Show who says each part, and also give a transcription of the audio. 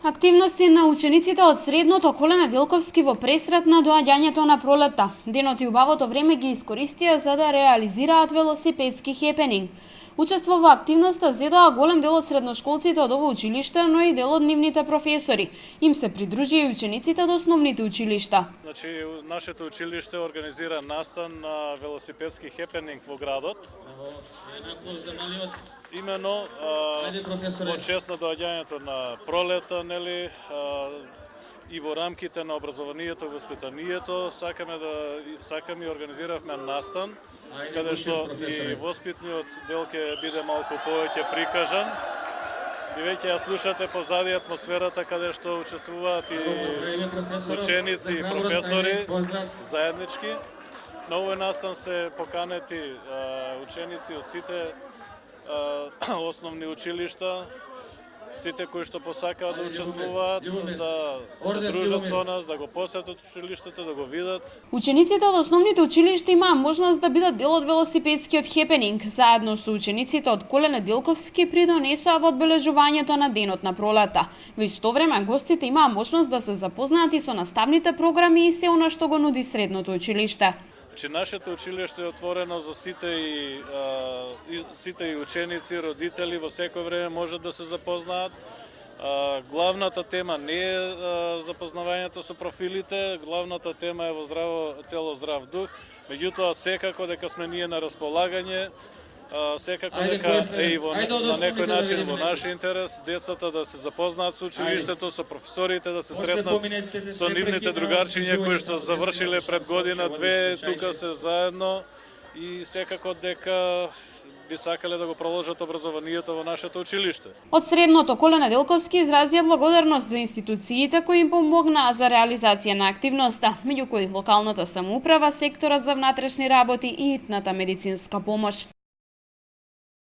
Speaker 1: Активности на учениците од средното Коле Неделковски во пресрет на доаѓањето на пролетта. Денот и убавото време ги искористија за да реализираат велосипедски хепенинг. Учество во активноста зедоа голем дел од средношколците од ово училиште, но и дел од нивните професори. Им се придружија и учениците од основните училишта.
Speaker 2: Значи, нашето училиште организира настан на велосипедски хепенинг во градот. Имено во чест на доаѓањето на пролета, нели, и во рамките на образованието и воспитанието сакаме и организиравме настан, каде што и воспитниот дел ќе биде малку повеќе прикажан. И веќе ја слушате позади атмосферата каде што учествуваат и ученици и професори заеднички. На овој настан се поканети ученици од сите основни училишта, сите кои што посакаат да учествуваат, да се дружат со нас, да го посетат училиштето, да го видат.
Speaker 1: Учениците од основните училишта имаа можност да бидат дел од велосипедскиот хепенинг, заедно со учениците од Коле Неделковски придонесоа во одбележувањето на денот на пролета. Во исто време гостите имаа можност да се запознаат и со наставните програми и се она што го нуди средното училиште.
Speaker 2: Че нашето училиште е отворено за сите и ученици, родители, во секој време можат да се запознаат. Главната тема не е запознавањето со профилите, главната тема е во здраво тело, здрав дух. Меѓутоа, секако дека сме ние на располагање, секако дека е и на некој начин во наш интерес децата да се запознаат со училиштето, со професорите, да се сретнат со нивните другарчиња кои што завршиле пред година-две, тука се заедно и секако дека би сакале да го продолжат образованието во нашето училиште.
Speaker 1: Од средното Коле Неделковски изразија благодарност за институциите кои им помогнаа за реализација на активноста, меѓу кои локалната самоуправа, секторот за внатрешни работи и итната медицинска помош.